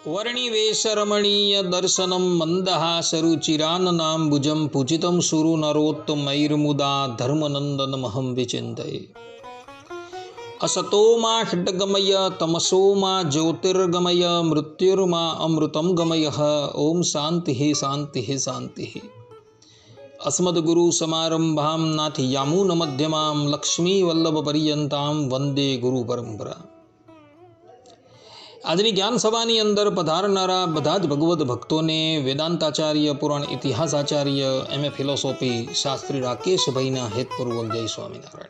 वर्णिवेशरमणीय दर्शनं मन्दहासरुचिराननाम्बुजं पूजितं सुरनरोत्तमैर्मुदा धर्मनन्दनमहं विचिन्तये। असतो मा षड्गमय तमसो मा ज्योतिर्गमय मृत्युर्मा अमृतं गमयः। ओम शान्तिः शान्तिः शान्तिः। अस्मद्गुरुसमारम्भां नाथयामुनमध्यमां लक्ष्मीवल्लभपर्यन्तां वन्दे गुरुपरम्परा। આજની જ્ઞાન સભાની અંદર પધારનારા બધા જ ભગવદ્ ભક્તોને વેદાંતાચાર્ય, પુરાણ ઇતિહાસાચાર્ય, એમએ ફિલોસોફી શાસ્ત્રી રાકેશભાઈના હેતપૂર્વક જય સ્વામિનારાયણ.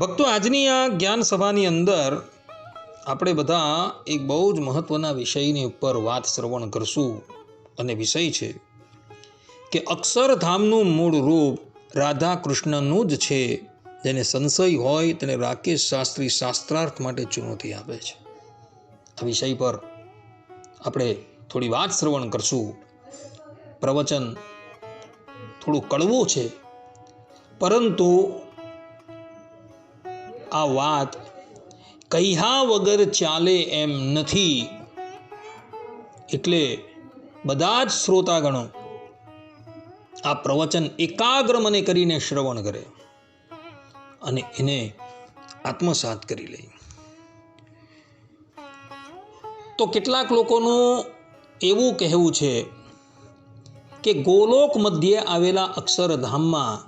ભક્તો, આજની આ જ્ઞાન સભાની અંદર આપણે બધા એક બહુ જ મહત્વના વિષયની ઉપર વાત શ્રવણ કરશું. અને વિષય છે કે અક્ષરધામનું મૂળ રૂપ રાધા કૃષ્ણનું જ છે. જેને સંશય હોય તેને રાકેશ શાસ્ત્રી શાસ્ત્રાર્થ માટે ચુનૌતી આપે છે. આ વિષય પર આપણે થોડી વાત શ્રવણ કરશું. પ્રવચન થોડું કડવું છે, પરંતુ આ વાત કહ્યા વગર ચાલે એમ નથી. એટલે બધા જ શ્રોતાગણો આ પ્રવચન એકાગ્ર મને કરીને શ્રવણ કરે અને એને આત્મસાત કરી લે. તો કેટલાક લોકોનું એવું કહેવું છે કે ગોલોક મધ્યે આવેલા અક્ષરધામમાં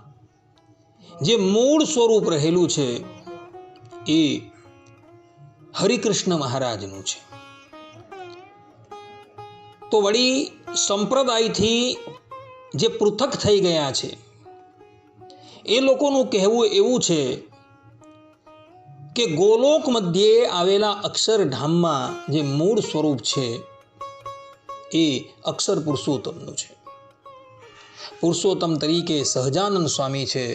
જે મૂળ સ્વરૂપ રહેલું છે એ હરિકૃષ્ણ મહારાજનું છે. તો વળી સંપ્રદાયથી જે પૃથક થઈ ગયા છે એ લોકોનું કહેવું એવું છે કે ગોલોક મધ્યે આવેલા અક્ષરધામમાં જે મૂળ સ્વરૂપ છે એ અક્ષર પુરુષોત્તમનું છે. પુરુષોત્તમ તરીકે સહજાનંદ સ્વામી છે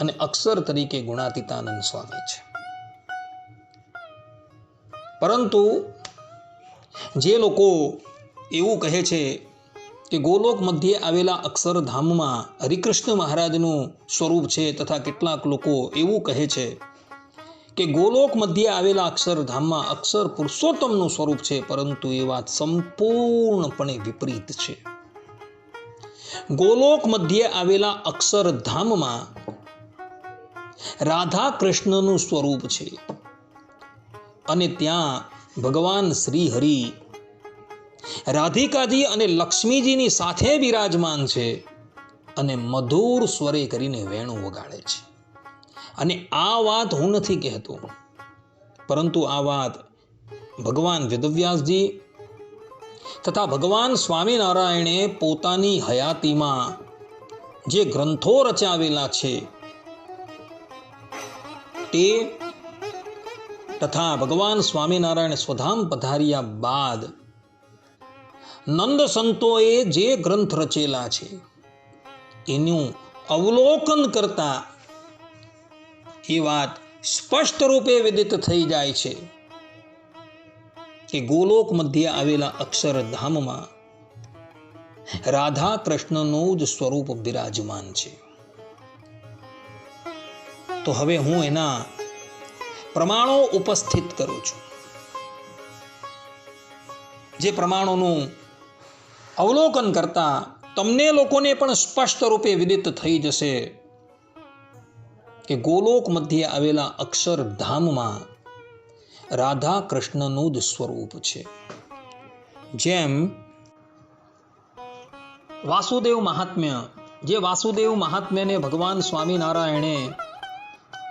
અને અક્ષર તરીકે ગુણાતીતાનંદ સ્વામી છે. પરંતુ જે લોકો એવું કહે છે કે ગોલોક મધ્યે આવેલા અક્ષરધામમાં હરિકૃષ્ણ મહારાજનું સ્વરૂપ છે, તથા કેટલાક લોકો એવું કહે છે કે ગોલોક મધ્યે આવેલા અક્ષરધામમાં અક્ષર પુરુષોત્તમનું સ્વરૂપ છે, પરંતુ એ વાત સંપૂર્ણપણે વિપરીત છે. ગોલોક મધ્યે આવેલા અક્ષરધામમાં રાધા કૃષ્ણનું સ્વરૂપ છે અને ત્યાં ભગવાન શ્રી હરિ રાધિકાજી અને લક્ષ્મીજીની સાથે બિરાજમાન છે અને મધુર સ્વરે કરીને વેણું વગાડે છે. અને આ વાત હું નથી કહેતો, પરંતુ આ વાત ભગવાન વેદવ્યાસજી તથા ભગવાન સ્વામિનારાયણે પોતાની હયાતીમાં જે ગ્રંથો રચાવેલા છે તે તથા ભગવાન સ્વામિનારાયણ સ્વધામ પધાર્યા બાદ નંદ સંતોએ જે ગ્રંથ રચેલા છે એનું અવલોકન કરતા એ વાત સ્પષ્ટ રૂપે વિદિત થઈ જાય છે કે ગોલોક મધ્યે આવેલા અક્ષરધામમાં રાધા કૃષ્ણનું જ સ્વરૂપ બિરાજમાન છે. તો હવે હું એના પ્રમાણો ઉપસ્થિત કરું છું. જે પ્રમાણોનું અવલોકન કરતા તમને લોકોને પણ સ્પષ્ટ રૂપે વિદિત થઈ જશે કે ગોલોક મધ્યે આવેલા અક્ષરધામમાં રાધા કૃષ્ણનું જ સ્વરૂપ છે. જેમ વાસુદેવ મહાત્મ્ય, જે વાસુદેવ મહાત્મ્યને ભગવાન સ્વામિનારાયણે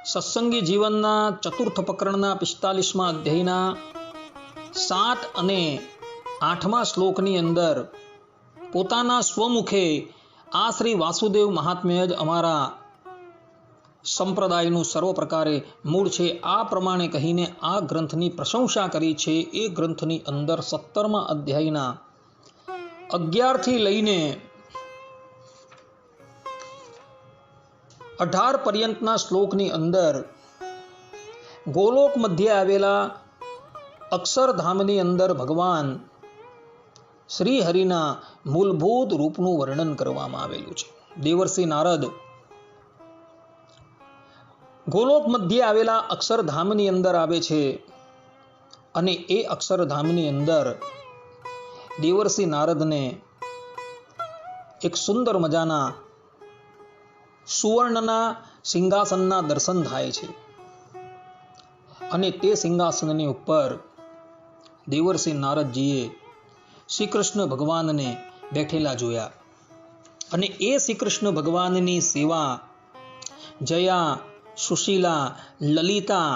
સત્સંગી જીવનના ચતુર્થ પ્રકરણના 45મા અધ્યાયના 7 અને 8મા શ્લોકની અંદર પોતાના સ્વમુખે આ શ્રી વાસુદેવ મહાત્મ્ય જ અમારા સંપ્રદાયનું સર્વ પ્રકારે મૂળ છે આ પ્રમાણે કહીને આ ગ્રંથની પ્રશંસા કરી છે. એ ગ્રંથની અંદર 17મા અધ્યાયના 11 થી લઈને 18 પર્યંતના શ્લોકની અંદર ગોલોક મધ્યે આવેલા અક્ષરધામની અંદર ભગવાન શ્રી હરિના મૂળભૂત રૂપનું વર્ણન કરવામાં આવેલું છે. દેવર્ષિ નારદ ગોલોક મધ્યે આવેલા અક્ષરધામની અંદર આવે છે અને એ અક્ષરધામની અંદર દેવર્ષિ નારદને એક સુંદર મજાના સુવર્ણના સિંહાસનના દર્શન થાય છે અને તે સિંહાસનની ઉપર દેવર્ષિ નારદજીએ શ્રી કૃષ્ણ ભગવાનને બેઠેલા જોયા અને એ શ્રી કૃષ્ણ ભગવાનની સેવા જયા, સુશીલા, લલિતા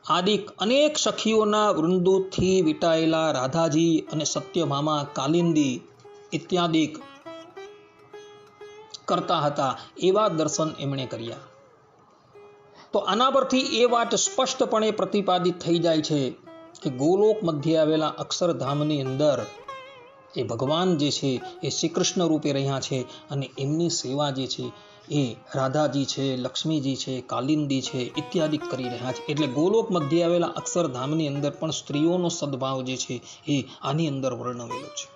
આદિ અનેક સખીઓના વૃંદોથી વિટાયેલા રાધાજી અને સત્યભામા, કાલિંદી ઇત્યાદિ કરતા હતા એવા દર્શન એમણે કર્યા. તો આના પરથી એ વાત સ્પષ્ટપણે પ્રતિપાદિત થઈ જાય છે કે ગોલોક મધ્યે આવેલા અક્ષરધામની અંદર એ ભગવાન જે છે એ શ્રી કૃષ્ણ રૂપે રહ્યા છે અને એમની સેવા જે છે એ રાધાજી છે, લક્ષ્મીજી છે, કાલિંદી છે ઇત્યાદિ કરી રહ્યા છે. એટલે ગોલોક મધ્યે આવેલા અક્ષરધામની અંદર પણ સ્ત્રીઓનો સદભાવ જે છે એ આની અંદર વર્ણવેલો છે.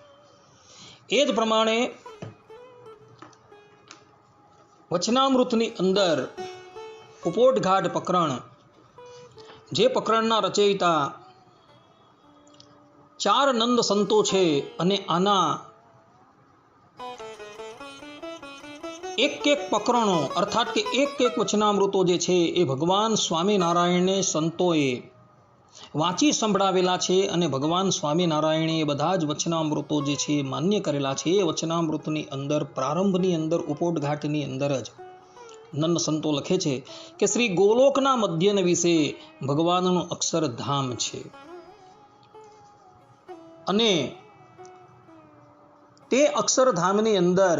એ જ પ્રમાણે વચનામૃતની અંદર ઉપોટઘાટ પ્રકરણ, જે પ્રકરણના રચયિતા 4 નંદ સંતો છે અને આના એક પ્રકરણો અર્થાત કે એક વચનામૃતો જે છે એ ભગવાન સ્વામિનારાયણને સંતોએ વાંચી સંભળાવેલા છે અને ભગવાન સ્વામિનારાયણે એ બધા જ વચનામૃતો જે છે માન્ય કરેલા છે. એ વચનામૃતની અંદર પ્રારંભની અંદર ઉપોટઘાટની અંદર જ નંદ સંતો લખે છે કે શ્રી ગોલોકના મધ્યને વિશે ભગવાનનું અક્ષરધામ છે અને તે અક્ષરધામની અંદર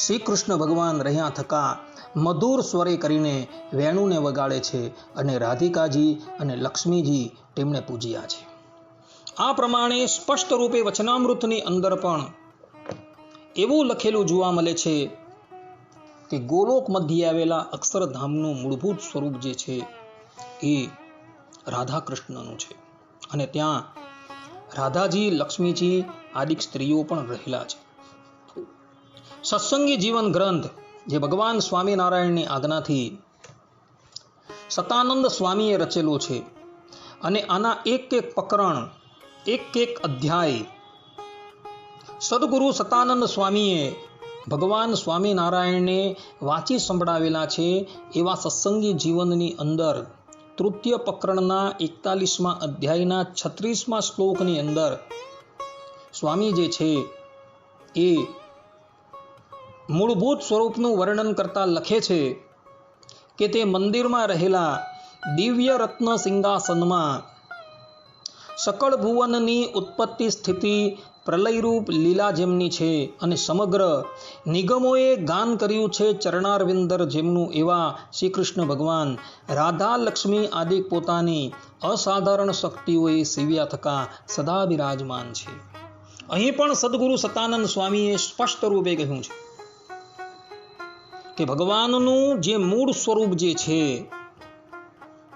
શ્રી કૃષ્ણ ભગવાન રહ્યા થકા મધુર સ્વરે કરીને વેણુને વગાડે છે અને રાધિકાજી અને લક્ષ્મીજી તેમણે પૂજ્યા છે. આ પ્રમાણે સ્પષ્ટ રૂપે વચનામૃતની અંદર પણ એવું લખેલું જોવા મળે છે કે ગોલોક મધ્યે આવેલા અક્ષરધામનું મૂળભૂત સ્વરૂપ જે છે એ રાધા કૃષ્ણનું છે અને ત્યાં રાધાજી, લક્ષ્મીજી આદિક સ્ત્રીઓ પણ રહેલા છે. સત્સંગી જીવન ગ્રંથ જે ભગવાન સ્વામિનારાયણની આજ્ઞાથી સતાનંદ સ્વામીએ રચેલો છે અને આના એક પ્રકરણ, એક અધ્યાય સદગુરુ સતાનંદ સ્વામીએ ભગવાન સ્વામિનારાયણને વાંચી સંભળાવેલા છે. એવા સત્સંગી જીવનની અંદર તૃતીય પ્રકરણના 41મા અધ્યાયના 36મા શ્લોકની અંદર સ્વામી જે છે એ મૂળભૂત સ્વરૂપનું વર્ણન કરતા લખે છે કે તે મંદિરમાં રહેલા દિવ્ય રત્ન સિંહાસનમાં સકળ ભુવનની ઉત્પત્તિ સ્થિતિ પ્રલયરૂપ લીલા જેમની છે અને સમગ્ર નિગમોએ ગાન કર્યું છે ચરણારવિંદર જેમનું એવા શ્રી કૃષ્ણ ભગવાન રાધા, લક્ષ્મી આદિ પોતાની અસાધારણ શક્તિઓએ સેવ્યા થકા સદા બિરાજમાન છે. અહીં પણ સદગુરુ સતાનંદ સ્વામીએ સ્પષ્ટ રૂપે કહ્યું છે કે ભગવાનનું જે મૂળ સ્વરૂપ જે છે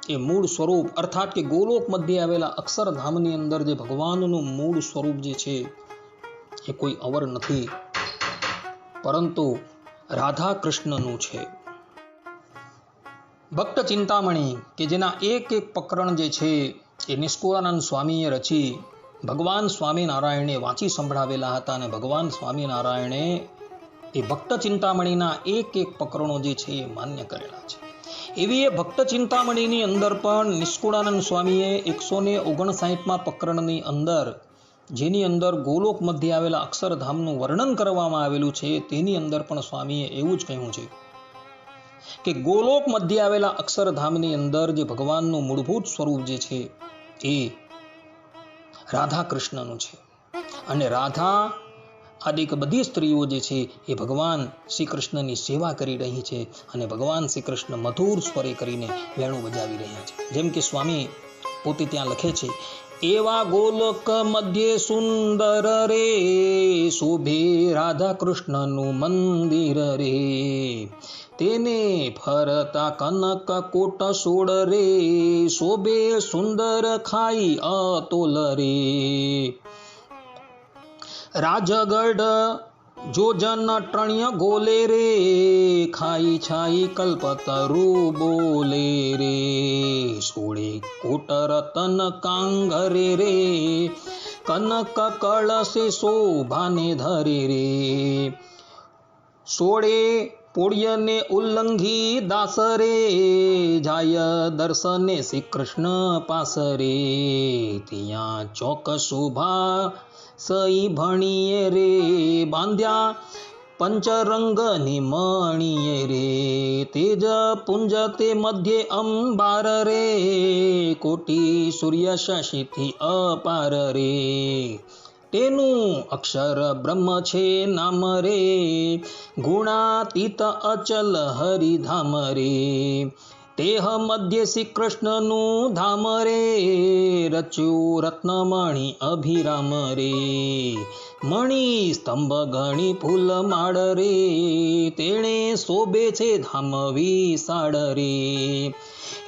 એ મૂળ સ્વરૂપ અર્થાત કે ગોલોક મધ્યે આવેલા અક્ષરધામની અંદર જે ભગવાનનું મૂળ સ્વરૂપ જે છે એ કોઈ અવર નથી પરંતુ રાધા કૃષ્ણનું છે. ભક્ત ચિંતામણી કે જેના એક પ્રકરણ જે છે એ નિષ્કુળાનંદ સ્વામીએ રચી ભગવાન સ્વામિનારાયણે વાંચી સંભળાવેલા હતા અને ભગવાન સ્વામિનારાયણે એ ભક્ત ચિંતામણીના એક પ્રકરણો જે છે એ માન્ય કરેલા છે. એવી એ ભક્ત ચિંતામણીની અંદર પણ નિષ્કુળાનંદ સ્વામીએ 159મા પ્રકરણની અંદર જેની અંદર ગોલોક મધ્યે આવેલા અક્ષરધામનું વર્ણન કરવામાં આવેલું છે તેની અંદર પણ સ્વામીએ એવું જ કહ્યું છે કે ગોલોક મધ્યે આવેલા અક્ષરધામની અંદર જે ભગવાનનું મૂળભૂત સ્વરૂપ જે છે એ રાધા કૃષ્ણનું છે અને રાધા આદિક બધી સ્ત્રીઓ જે છે એ ભગવાન શ્રી કૃષ્ણની સેવા કરી રહી છે અને ભગવાન શ્રી કૃષ્ણ મધુર સ્વરે કરીને વેણું બજાવી રહ્યા છે. જેમ કે સ્વામી પોતે ત્યાં લખે છે, એવા ગોલોક મધ્યે સુંદર રે શોભે રાધા કૃષ્ણનું મંદિર રે, તેને ફરતા કનક કોટ સોડ રે શોભે સુંદર ખાઈ અતોલ રે. રાજગઢ જો જન ટ્રણ્ય ગોલે રે, ખાઈ છાઈ કલ્પતરુ બોલે રે, સોળે કોટ રતન કાંગરે રે, કનક કળશે શોભાને ધરે રે, સોળે પોળ્યને ઉલ્લંઘી દાસ રે, જાય દર્શને શ્રી કૃષ્ણ પાસ રે, ત્યાં ચોક શોભા સઈ ભણીએ રે, બાંધ્યા પંચરંગની મણીએ રે, તેજ પુંજ તે મધ્યે અંબાર રે, કોટી સૂર્ય શશિથી અપાર રે, તેનું અક્ષર બ્રહ્મ છે નામ રે, ગુણાતીત અચલ હરિધામ રે, તેહ મધ્ય શ્રી કૃષ્ણનું ધામ રે, રચ્યું રત્નમણી અભિરામ રે, મણી સ્તંભ ગણી ફૂલ માળ રે, તેણે શોભે છે ધામ વિશાળ રે,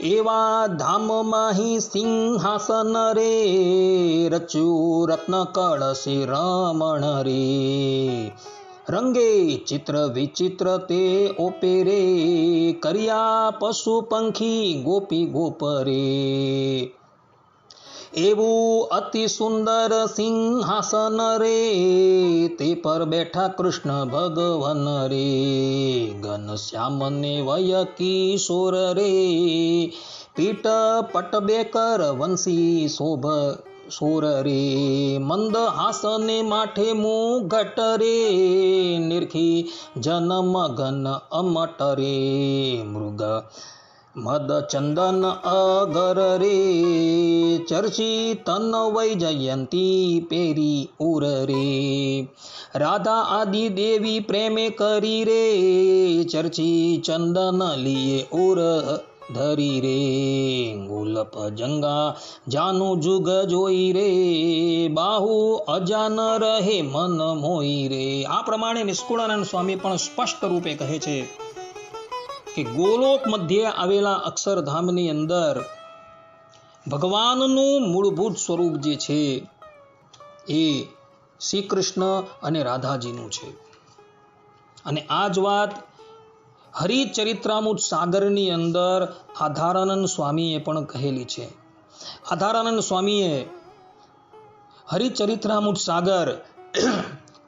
એવા ધામ માહી સિંહાસન રે, રચ્યું રત્ન કળશી રમણ રે, રંગે ચિત્ર વિચિત્ર તે ઓપે રે, કર્યા પશુ પંખી ગોપી ગોપ રે, એવું અતિ સુંદર સિંહાસન રે, તે પર બેઠા કૃષ્ણ ભગવાન રે, ઘનશ્યામ ને વય કિશોર રે, પીઠ પટ બેકર વંશી શોભ સોર રે, મંદ હાસને માઠે મુઘટ રે, નિરખી જન્મ ઘન અમટ રે, મૃગ મદ ચંદન અગર રે, ચર્ચી તન વૈજયંતી પેરી ઉર રે, રાધા આદિ દેવી પ્રેમે કરી રે, ચર્ચી ચંદન લીએ ઉર ધરી રે, ગુલપ જંગા જાનુ જુગ જોઈ રે, બાહુ અજાન રહે મન મોઈ રે. આ પ્રમાણે નિષ્કુળાનંદ સ્વામી પણ સ્પષ્ટ રૂપે કહે છે કે ગોલોક મધ્યે આવેલા અક્ષરધામની અંદર ભગવાનનું મૂળભૂત સ્વરૂપ જે છે એ શ્રી કૃષ્ણ અને રાધાજીનું છે. અને આ જ વાત હરિચરિત્રામૃત સાગરની અંદર આધારાનંદ સ્વામીએ પણ કહેલી છે. આધારાનંદ સ્વામીએ હરિચરિત્રામૃત સાગર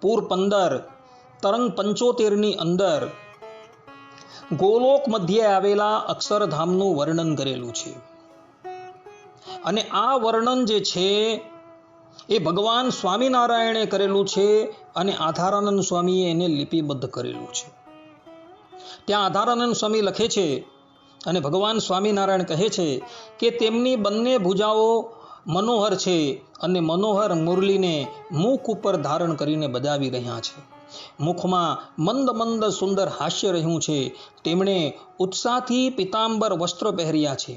પૂર 15 તરંગ 75 અંદર ગોલોક મધ્યે આવેલા અક્ષરધામનું વર્ણન કરેલું છે. અને આ વર્ણન જે છે એ ભગવાન સ્વામિનારાયણે કરેલું છે અને આધારાનંદ સ્વામીએ એને લિપિબદ્ધ કરેલું છે. ત્યાં આધારાનંદ સ્વામી લખે છે અને ભગવાન સ્વામિનારાયણ કહે છે કે તેમની બંને ભુજાઓ મનોહર છે અને મનોહર મુરલીને મુખ ઉપર ધારણ કરીને બજાવી રહ્યા છે. મુખમાં મંદ મંદ સુંદર હાસ્ય રહ્યું છે. તેમણે ઉત્સાહથી પિતાંબર વસ્ત્ર પહેર્યા છે.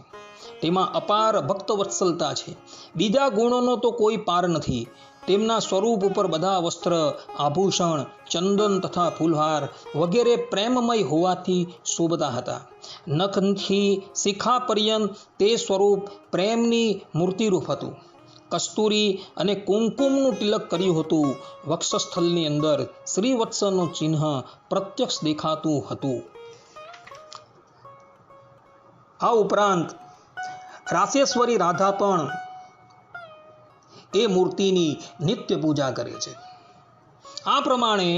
તેમાં અપાર ભક્તવત્સલતા છે. બીજા ગુણોનો તો કોઈ પાર નથી. તેમના સ્વરૂપ ઉપર બધા વસ્ત્ર, આભૂષણ, ચંદન તથા ફૂલહાર વગેરે પ્રેમમય હોવાથી શોભતા હતા. નખથી શિખા પર્યંત તે સ્વરૂપ પ્રેમની મૂર્તિરૂપ હતું. કસ્તુરી અને કુમકુમનું તિલક કર્યું હતું. વક્ષસ્થલની અંદર શ્રીવત્સનું ચિહ્ન પ્રત્યક્ષ દેખાતું હતું. આ ઉપરાંત રાસેશ્વરી રાધા પણ એ મૂર્તિની નિત્ય પૂજા કરે છે. આ પ્રમાણે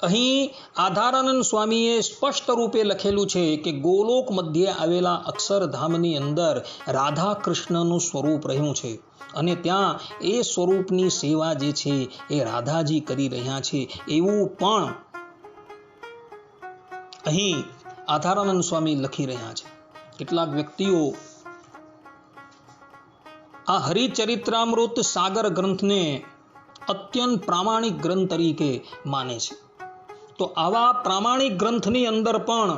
અહીં આધારાનંદ સ્વામીએ સ્પષ્ટ રૂપે લખેલું છે કે ગોલોક મધ્યે આવેલા અક્ષરધામની અંદર રાધા કૃષ્ણનું સ્વરૂપ રહ્યું છે અને ત્યાં એ સ્વરૂપની સેવા જે છે એ રાધાજી કરી રહ્યા છે એવું પણ અહીં આધારાનંદ સ્વામી લખી રહ્યા છે. કેટલાક વ્યક્તિઓ આ હરિચરિત્રામૃત સાગર ગ્રંથને અત્યંત પ્રામાણિક ગ્રંથ તરીકે માને છે. તો આવા પ્રામાણિક ગ્રંથની અંદર પણ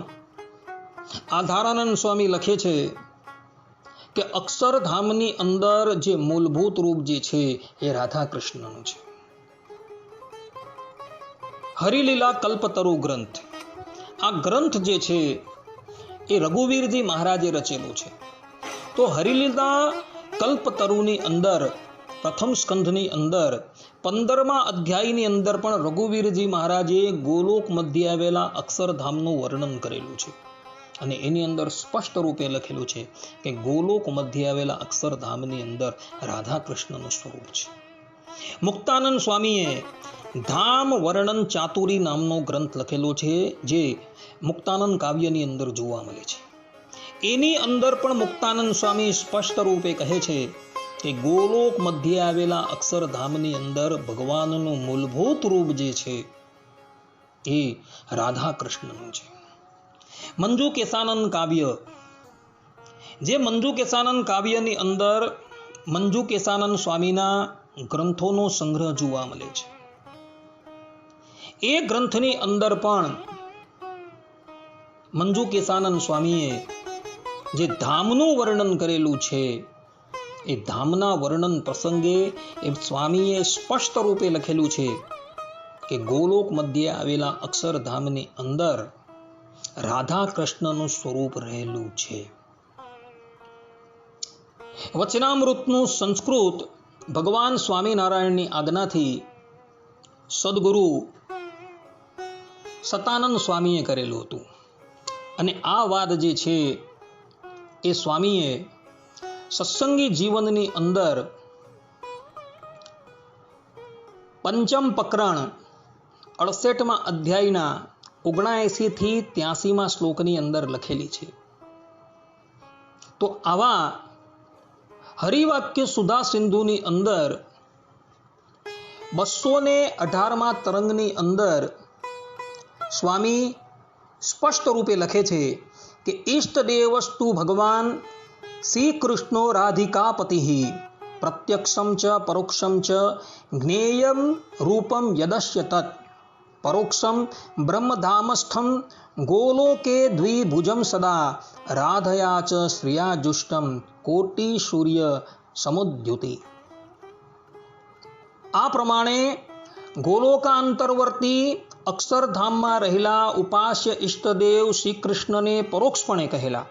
આધારાનંદ સ્વામી લખે છે કે અક્ષરધામની અંદર જે મૂળભૂત રૂપ જે છે એ રાધા કૃષ્ણનું છે. હરિલીલા કલ્પતરુ ગ્રંથ, આ ગ્રંથ જે છે એ રઘુવીરજી મહારાજે રચેલું છે. તો હરિલીલા કલ્પતરુની અંદર પ્રથમ સ્કંધની અંદર 15મા અધ્યાયની અંદર પણ રઘુવીરજી મહારાજે ગોલોક મધ્યે આવેલા અક્ષરધામનું વર્ણન કરેલું છે અને એની અંદર સ્પષ્ટ રૂપે લખેલું છે કે ગોલોક મધ્યે આવેલા અક્ષરધામની અંદર રાધા કૃષ્ણનું સ્વરૂપ છે. મુક્તાનંદ સ્વામીએ ધામ વર્ણન ચાતુરી નામનો ગ્રંથ લખેલો છે, જે મુક્તાનંદ કાવ્યની અંદર જોવા મળે છે. એની અંદર પણ મુક્તાનંદ સ્વામી સ્પષ્ટ રૂપે કહે છે કે ગોલોક મધ્યે આવેલા અક્ષરધામની અંદર ભગવાનનું મૂળભૂત રૂપ જે છે એ રાધા કૃષ્ણનું છે. મંજુ કેશાનંદ કાવ્ય, જે મંજુ કેશાનંદ કાવ્યની અંદર મંજુ કેશાનંદ સ્વામીના ગ્રંથોનો સંગ્રહ જોવા મળે છે. એ ગ્રંથની અંદર પણ મંજુ કેશાનંદ સ્વામીએ જે ધામનું વર્ણન કરેલું છે, એ ધામના વર્ણન પ્રસંગે એ સ્વામીએ સ્પષ્ટ રૂપે લખેલું છે કે ગોલોક મધ્યે આવેલા અક્ષરધામની અંદર રાધા કૃષ્ણનું સ્વરૂપ રહેલું છે. વચનામૃતનું સંસ્કૃત ભગવાન સ્વામિનારાયણની આજ્ઞાથી સદગુરુ સતાનંદ સ્વામીએ કરેલું હતું અને આ વાત જે છે એ સ્વામીએ સત્સંગી જીવનની અંદર પંચમ પ્રકરણ 68મા અધ્યાયના 79 થી 83મા શ્લોકની અંદર લખેલી છે. તો આવા હરિવાક્ય સુધા સિંધુની અંદર 218મા તરંગની અંદર સ્વામી સ્પષ્ટ રૂપે લખે છે કે ઈષ્ટદેવસ્તુ ભગવાન શ્રી કૃષ્ણો રાધિકાપતિ પ્રત્યક્ષમ ચ પરોક્ષમ ચ જ્ઞેયમ રૂપમ યદસ્ય તત પરોક્ષમ બ્રહ્મધામસ્થમ ગોલોકે દ્વિભુજમ સદા રાધયા ચ શ્રિયાજુષ્ટમ કોટિ સૂર્ય સમુદ્યુતિ. આ પ્રમાણે ગોલોકાંતરવર્તી અક્ષરધામમાં રહેલા ઉપાસ્ય ઈષ્ટદેવ શ્રી કૃષ્ણને પરોક્ષપણે કહેલા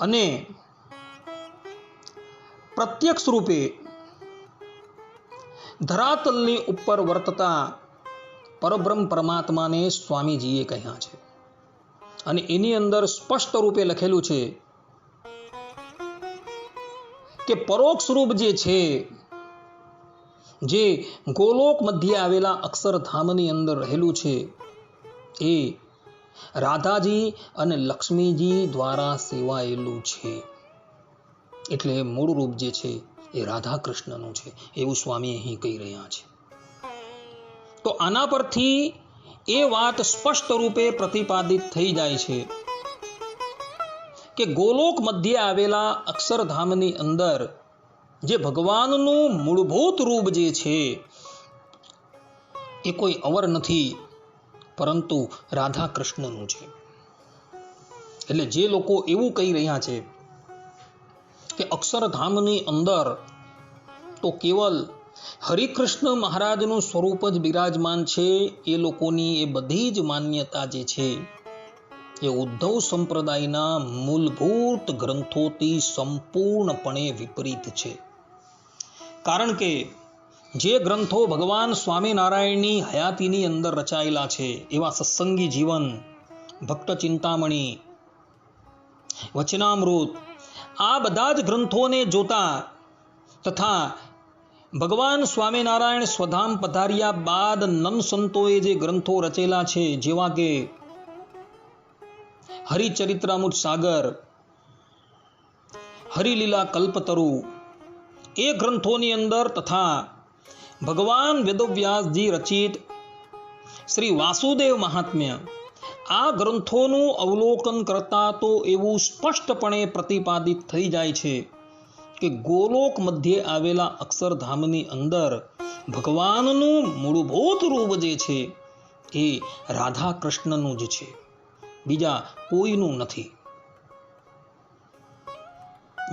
અને પ્રત્યક્ષ રૂપે ધરાતલની ઉપર વર્તતા પરબ્રહ્મ પરમાત્માને સ્વામીજીએ કહ્યા છે. અને એની અંદર સ્પષ્ટ રૂપે લખેલું છે કે પરોક્ષ રૂપ જે છે, જે ગોલોક મધ્યે આવેલા અક્ષરધામની અંદર રહેલું છે, એ રાધાજી અને લક્ષ્મીજી દ્વારા સેવાયેલું છે. એટલે મૂળ રૂપ જે છે એ રાધા કૃષ્ણનું છે એવું સ્વામી અહીં કહી રહ્યા છે. તો આના પરથી એ વાત સ્પષ્ટ રૂપે પ્રતિપાદિત થઈ જાય છે કે ગોલોક મધ્યે આવેલા અક્ષરધામની અંદર જે ભગવાનનું મૂળભૂત રૂપ જે છે એ કોઈ અવર નથી, પરંતુ રાધા કૃષ્ણનું છે. એટલે જે લોકો એવું કહી રહ્યા છે કે અક્ષરધામની અંદર તો કેવલ હરિકૃષ્ણ મહારાજનું સ્વરૂપ જ બિરાજમાન છે, એ લોકોની એ બધી જ માન્યતા જે છે એ ઉદ્ધવ સંપ્રદાયના મૂળભૂત ગ્રંથોથી સંપૂર્ણપણે વિપરીત છે. કારણ કે જે ગ્રંથો ભગવાન સ્વામિનારાયણની હયાતીની અંદર રચાયેલા છે, એવા સત્સંગી જીવન, ભક્ત ચિંતામણી, વચનામૃત, આ બધા જ ગ્રંથોને જોતા તથા ભગવાન સ્વામિનારાયણ સ્વધામ પધાર્યા બાદ નન સંતોએ જે ગ્રંથો રચેલા છે, જેવા કે હરિચરિત્રામૃત સાગર, હરિલીલા કલ્પતરુ, એ ગ્રંથોની અંદર તથા ભગવાન વેદવ્યાસજી રચિત શ્રી વાસુદેવ મહાત્મ્ય, આ ગ્રંથોનું અવલોકન કરતા તો એવું સ્પષ્ટપણે પ્રતિપાદિત થઈ જાય છે કે ગોલોક મધ્યે આવેલા અક્ષરધામની અંદર ભગવાનનું મૂળભૂત રૂપ જે છે એ રાધા કૃષ્ણનું જ છે, બીજા કોઈનું નથી.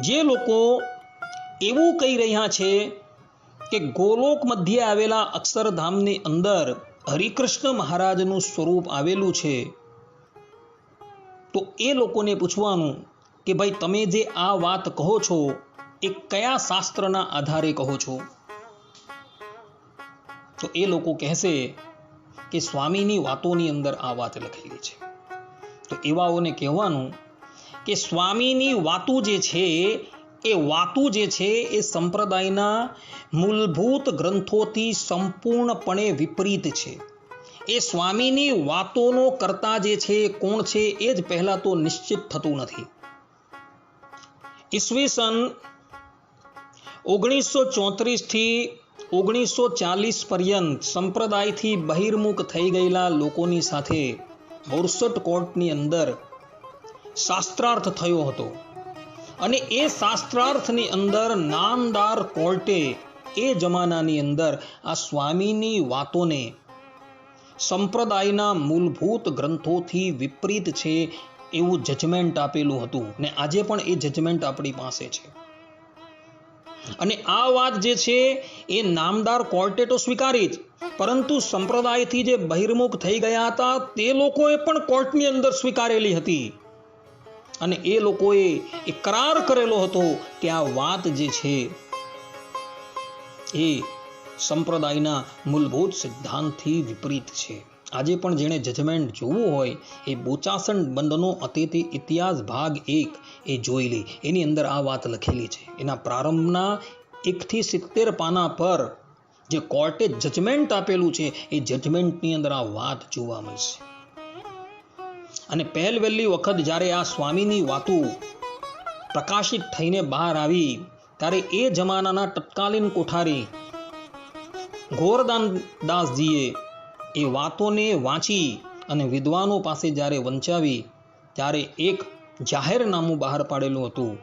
જે લોકો એવું કહી રહ્યા છે કે ગોલોક મધ્યે આવેલા અક્ષરધામની અંદર હરિકૃષ્ણ મહારાજનું સ્વરૂપ આવેલું છે, તો એ લોકોને પૂછવાનું કે ભાઈ તમે જે આ વાત કહો છો એ કયા શાસ્ત્રના આધારે કહો છો? તો એ લોકો કહેશે કે સ્વામીની વાતોની અંદર આ વાત લખેલી છે. તો એવાઓને કહેવાનું કે સ્વામીની વાતો જે છે એ સંપ્રદાયના મૂળભૂત ગ્રંથોથી સંપૂર્ણપણે વિપરીત છે. એ સ્વામીની વાતોનો કરતા જે છે કોણ છે એ જ પહેલા તો નિશ્ચિત થતું નથી. ઈસવીસન 1934 થી 1940 પર્યંત સંપ્રદાયથી બહિર્મુખ થઈ ગયેલા લોકોની સાથે બોરસદ કોર્ટની અંદર શાસ્ત્રાર્થ થયો હતો અને એ શાસ્ત્રાર્થની અંદર નામદાર કોર્ટે એ જમાનાની અંદર આ સ્વામીની વાતોને સંપ્રદાયના મૂળભૂત ગ્રંથોથી વિપરીત છે એવું જજમેન્ટ આપેલું હતું ને આજે પણ એ જજમેન્ટ આપણી પાસે છે. અને આ વાત જે છે એ નામદાર કોર્ટે તો સ્વીકારી જ, પરંતુ સંપ્રદાયથી જે બહિર્મુખ થઈ ગયા હતા તે લોકોએ પણ કોર્ટની અંદર સ્વીકારેલી હતી અને એ લોકોએ ઇકરાર કરેલો હતો કે આ વાત જે છે એ સંપ્રદાયના મૂળભૂત સિદ્ધાંતથી વિપરીત છે. આજે પણ જેણે જજમેન્ટ જોવું હોય એ બોચાસણ બંધનો અતિથિ ઇતિહાસ ભાગ 1 એ જોઈ લે. એની અંદર આ વાત લખેલી છે. એના પ્રારંભના 1 થી 70 પાના પર જે કોર્ટે જજમેન્ટ આપેલું છે એ જજમેન્ટની અંદર આ વાત જોવા મળશે. અને પહેલી વખત જ્યારે આ સ્વામીની વાતો પ્રકાશિત થઈને બહાર આવી ત્યારે એ જમાનાના તત્કાલીન કોઠારી ગોરધનદાસજીએ એ વાતોને વાંચી અને વિદ્વાનો પાસે જ્યારે વંચાવી ત્યારે એક જાહેરનામું બહાર પાડેલું હતું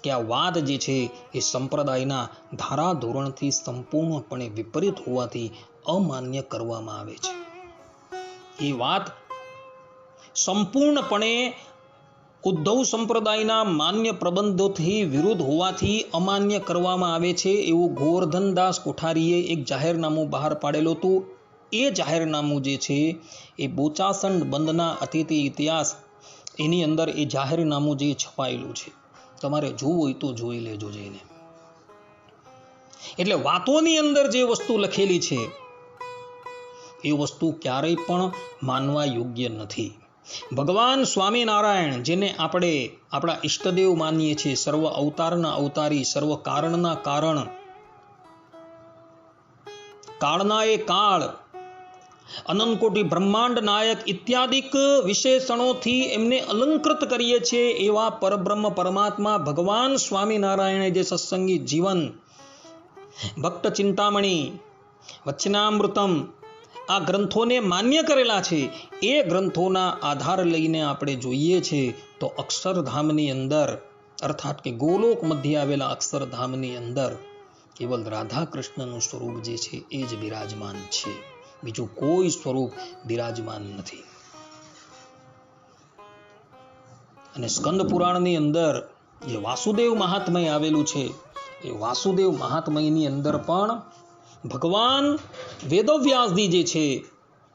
કે આ વાત જે છે એ સંપ્રદાયના ધારાધોરણથી સંપૂર્ણપણે વિપરીત હોવાથી અમાન્ય કરવામાં આવે છે. એ વાત સંપૂર્ણપણે ઉદ્ધવ સંપ્રદાયના માન્ય પ્રબંધોથી વિરુદ્ધ હોવાથી અમાન્ય કરવામાં આવે છે એવું ગોરધનદાસ કોઠારીએ એક જાહેરનામું બહાર પાડેલું હતું. એ જાહેરનામું જે છે એ બોચાસણ બંધના અતિથિ ઇતિહાસ એની અંદર એ જાહેરનામું જે છપાયેલું છે, તમારે જોવું હોય તો જોઈ લેજો જઈને. એટલે વાતોની અંદર જે વસ્તુ લખેલી છે એ વસ્તુ ક્યારેય પણ માનવા યોગ્ય નથી. ભગવાન સ્વામિનારાયણ, જેને આપણે આપણા ઈષ્ટદેવ માનીએ છીએ, સર્વ અવતારના અવતારી, સર્વ કારણના કારણ, કાળના એ કાળ, અનંતકોટી બ્રહ્માંડ નાયક ઇત્યાદિક વિશેષણોથી એમને અલંકૃત કરીએ છીએ એવા પરબ્રહ્મ પરમાત્મા ભગવાન સ્વામિનારાયણે જે સત્સંગી જીવન, ભક્ત ચિંતામણી, વચનામૃતમ આ ગ્રંથોને માન્ય કરેલા છે. એ ગ્રંથોના આધાર લઈને આપણે જોઈએ છે તો અક્ષરધામની અંદર, અર્થાત કે ગોલોક મધ્ય આવેલા અક્ષરધામની અંદર કેવલ રાધા કૃષ્ણનું સ્વરૂપ જે છે એ જ બિરાજમાન છે, બીજું કોઈ સ્વરૂપ બિરાજમાન નથી. અને સ્કંદ પુરાણની અંદર જે વાસુદેવ મહાત્મય આવેલું છે એ વાસુદેવ મહાત્મયની અંદર પણ ભગવાન વેદવ્યાસજી જે છે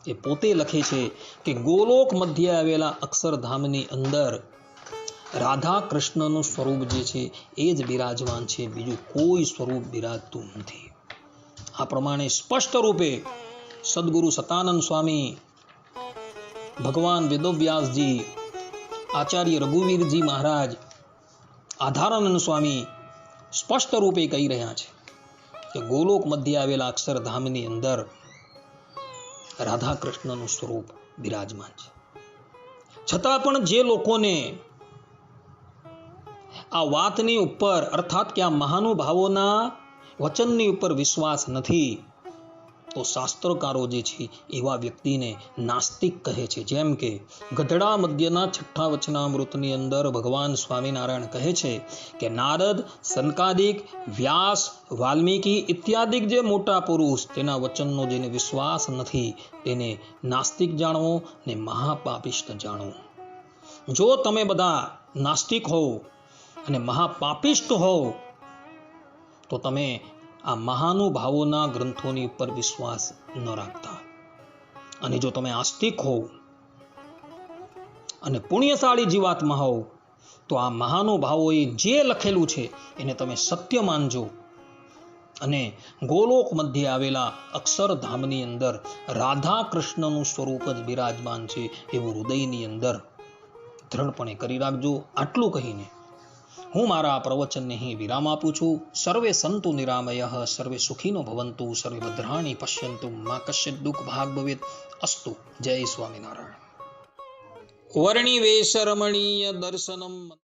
એ પોતે લખે છે કે ગોલોક મધ્ય આવેલા અક્ષરધામની અંદર રાધા કૃષ્ણનું સ્વરૂપ જે છે એ જ બિરાજમાન છે, બીજું કોઈ સ્વરૂપ બિરાજતું નથી. આ પ્રમાણે સ્પષ્ટ રૂપે સદગુરુ સતાનંદ સ્વામી, ભગવાન વેદવ્યાસજી, આચાર્ય રઘુવીરજી મહારાજ, આધારાનંદ સ્વામી સ્પષ્ટ રૂપે કહી રહ્યા છે કે ગોલોક મધ્ય આવેલા અક્ષરધામની અંદર રાધા કૃષ્ણનું સ્વરૂપ બિરાજમાન છે. છતાં પણ જે લોકોને આ વાતની ઉપર, અર્થાત કે આ મહાનુભાવોના વચનની ઉપર વિશ્વાસ નથી તો શાસ્ત્રકારો જે છે એવા વ્યક્તિને નાસ્તિક કહે છે. જેમ કે ગઢડા મધ્યના 6 વચનામૃતની અંદર ભગવાન સ્વામિનારાયણ કહે છે કે નારદ, સનકાદિક, વ્યાસ, વાલ્મીકી ઇત્યાદિક જે મોટા પુરુષ, તેના વચનનો જેને વિશ્વાસ નથી તેને નાસ્તિક જાણવો ને મહાપાપિષ્ટ જાણવો. જો તમે બધા નાસ્તિક હોવ અને મહાપાપિષ્ટ હોવ તો તમે આ મહાનુભાવોના ગ્રંથોની ઉપર વિશ્વાસ ન રાખતા, અને જો તમે આસ્તિક હોવ અને પુણ્યશાળી જીવાત્મા હોવ તો આ મહાનુભાવોએ જે લખેલું છે એને તમે સત્ય માનજો અને ગોલોક મધ્યે આવેલા અક્ષરધામની અંદર રાધા કૃષ્ણનું સ્વરૂપ જ બિરાજમાન છે એવું હૃદયની અંદર દ્રઢપણે કરી રાખજો. આટલું કહીને હું મારા પ્રવચનને અહીં વિરામ આપું છું. સર્વે સંતુ નિરામયઃ, સર્વે સુખીનો ભવંતુ, સર્વે ભદ્રાણી પશ્યંતુ, મા કશ્ચિત દુઃખ ભાગ ભવેત. અસ્તુ. જય સ્વામિનારાયણ. વર્ણિવેશ રમણીય દર્શનમ